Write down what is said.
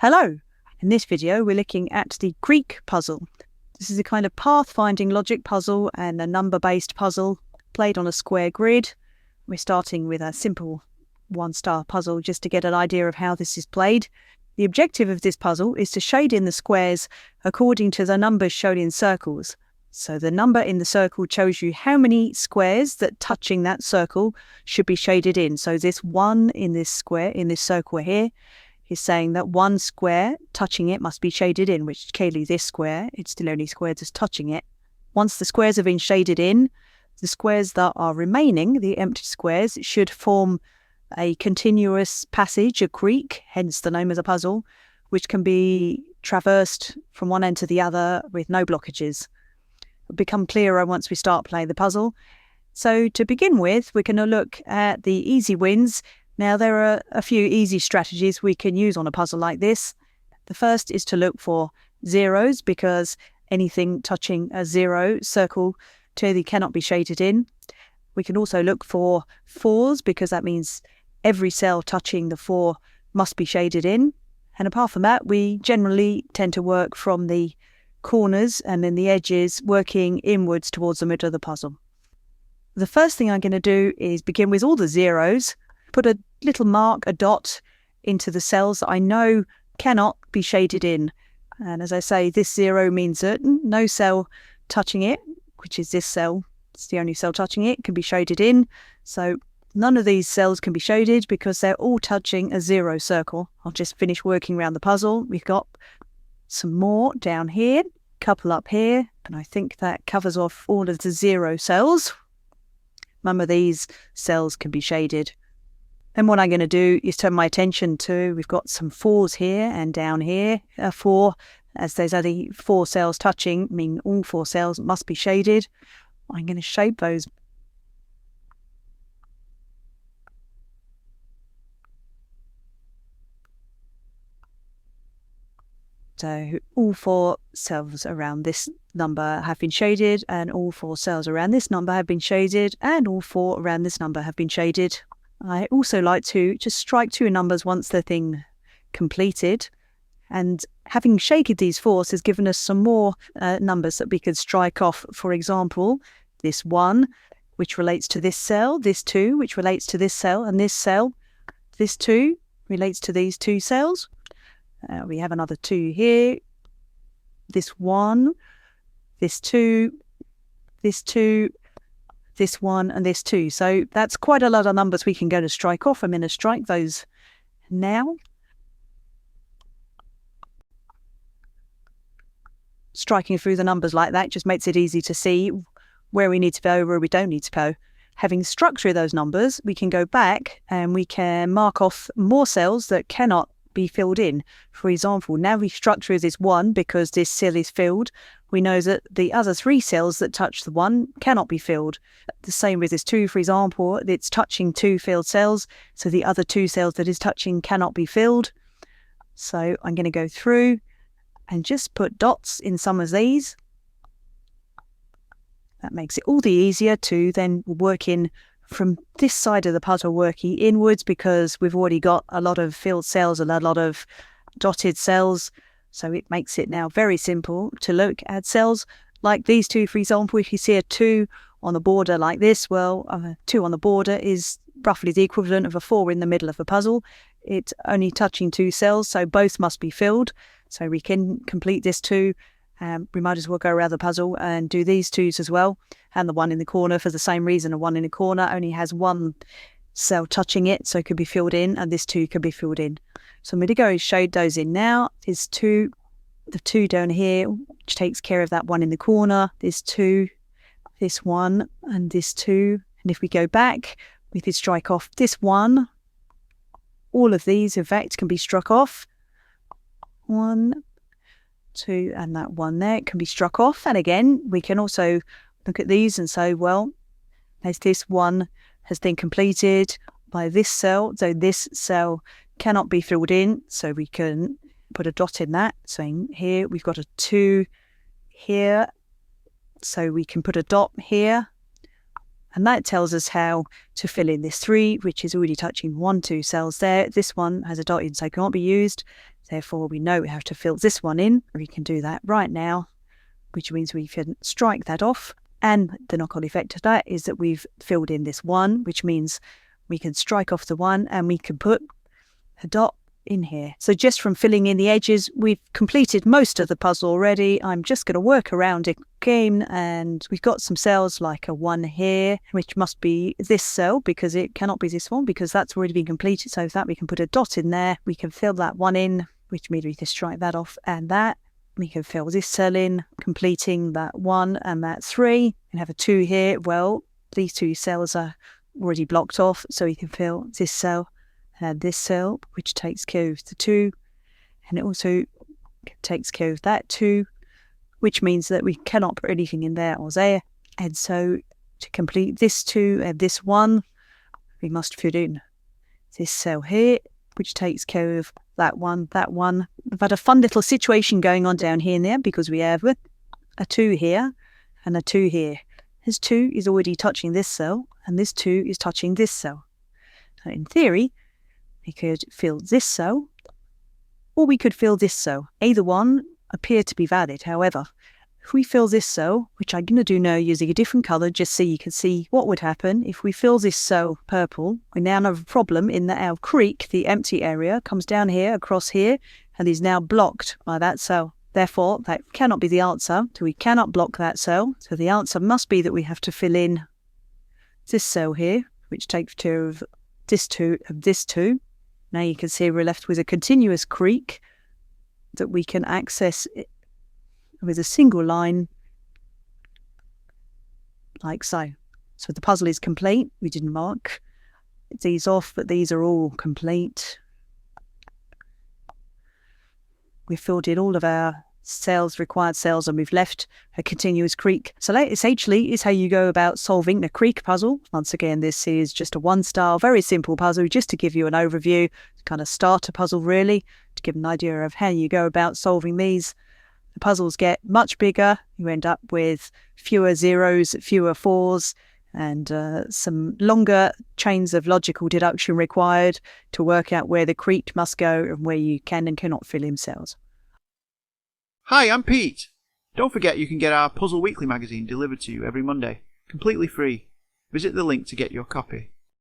Hello! In this video we're looking at the Greek puzzle. This is a kind of path-finding logic puzzle and a number-based puzzle played on a square grid. We're starting with a simple one-star puzzle just to get an idea of how this is played. The objective of this puzzle is to shade in the squares according to the numbers shown in circles. So the number in the circle shows you how many squares that touching that circle should be shaded in. So this one in this square, in this circle here, is saying that one square touching it must be shaded in, which clearly this square, it's still only squares that's touching it. Once the squares have been shaded in, the squares that are remaining, the empty squares, should form a continuous passage, a creek, hence the name of the puzzle, which can be traversed from one end to the other with no blockages. It'll become clearer once we start playing the puzzle. So to begin with, we're going to look at the easy wins. Now, there are a few easy strategies we can use on a puzzle like this. The first is to look for zeros, because anything touching a zero circle clearly cannot be shaded in. We can also look for fours, because that means every cell touching the four must be shaded in. And apart from that, we generally tend to work from the corners and then the edges, working inwards towards the middle of the puzzle. The first thing I'm going to do is begin with all the zeros, put a little mark, a dot, into the cells that I know cannot be shaded in. And as I say, this zero means that no cell touching it, which is this cell, it's the only cell touching it, can be shaded in. So none of these cells can be shaded because they're all touching a zero circle. I'll just finish working around the puzzle. We've got some more down here, a couple up here, and I think that covers off all of the zero cells. None of these cells can be shaded. Then what I'm going to do is turn my attention to, we've got some fours here and down here. Four, as there's only four cells touching, meaning all four cells must be shaded. I'm going to shade those. So all four cells around this number have been shaded, and all four cells around this number have been shaded, and all four around this number have been shaded. I also like to just strike two numbers once the thing completed, and having shaded these fours has given us some more numbers that we could strike off. For example, this 1, which relates to this cell, this 2, which relates to this cell and this cell, this 2 relates to these two cells. We have another 2 here, this 1, this 2, this 2, this 1 and this 2. So that's quite a lot of numbers we can go to strike off. I'm going to strike those now. Striking through the numbers like that just makes it easy to see where we need to go, where we don't need to go. Having struck through those numbers, we can go back and we can mark off more cells that cannot be filled in. For example, now we've struck through this 1 because this cell is filled. We know that the other 3 cells that touch the 1 cannot be filled. The same with this 2, for example, it's touching 2 filled cells, so the other 2 cells that is touching cannot be filled. So I'm going to go through and just put dots in some of these. That makes it all the easier to then work in from this side of the puzzle, working inwards, because we've already got a lot of filled cells and a lot of dotted cells. So it makes it now very simple to look at cells like these 2, for example. If you see a 2 on the border like this, well, a 2 on the border is roughly the equivalent of a 4 in the middle of a puzzle. It's only touching 2 cells, so both must be filled. So we can complete this 2. We might as well go around the puzzle and do these 2s as well. And the 1 in the corner for the same reason. A 1 in the corner only has 1 cell touching it, so it could be filled in, and this 2 could be filled in. So I'm going to go and shade those in now. There's 2, the 2 down here, which takes care of that 1 in the corner. There's 2, this 1, and this 2. And if we go back, we could strike off this 1. All of these, in fact, can be struck off. 1, 2, and that 1 there can be struck off. And again, we can also look at these and say, well, as this 1 has been completed by this cell, so this cell cannot be filled in, so we can put a dot in that, saying here we've got a 2 here, so we can put a dot here, and that tells us how to fill in this 3, which is already touching 1, 2 cells there. This one has a dot in, so it can't be used. Therefore, we know we have to fill this one in. We can do that right now, which means we can strike that off. And the knock-on effect of that is that we've filled in this 1, which means we can strike off the 1 and we can put a dot in here. So just from filling in the edges, we've completed most of the puzzle already. I'm just going to work around it again, and we've got some cells like a 1 here, which must be this cell because it cannot be this one because that's already been completed. So that we can put a dot in there. We can fill that 1 in, which means we can strike that off and that. We can fill this cell in, completing that 1 and that 3, and have a 2 here. Well, these 2 cells are already blocked off, so we can fill this cell and this cell, which takes care of the 2, and it also takes care of that 2, which means that we cannot put anything in there or there. And so to complete this 2 and this 1, we must fill in this cell here, which takes care of that 1, that 1. We've had a fun little situation going on down here and there because we have a 2 here and a 2 here. This 2 is already touching this cell, and this 2 is touching this cell. So in theory, we could fill this cell, or we could fill this cell. Either one appear to be valid. However, if we fill this cell, which I'm going to do now using a different colour, just so you can see what would happen if we fill this cell purple, we now have a problem in that our creek, the empty area, comes down here, across here, and is now blocked by that cell. Therefore, that cannot be the answer, so we cannot block that cell. So the answer must be that we have to fill in this cell here, which takes care of this 2 and this 2. Now you can see we're left with a continuous creek that we can access with a single line, like so. So the puzzle is complete. We didn't mark these off, but these are all complete. We've filled in all of our cells, required cells, and we've left a continuous creek. So that essentially is how you go about solving the creek puzzle. Once again, this is just a 1-star, very simple puzzle, just to give you an overview, to kind of start a puzzle really, to give an idea of how you go about solving these. The puzzles get much bigger. You end up with fewer zeros, fewer 4s, and some longer chains of logical deduction required to work out where the creek must go and where you can and cannot fill in cells. Hi, I'm Pete. Don't forget you can get our Puzzle Weekly magazine delivered to you every Monday, completely free. Visit the link to get your copy.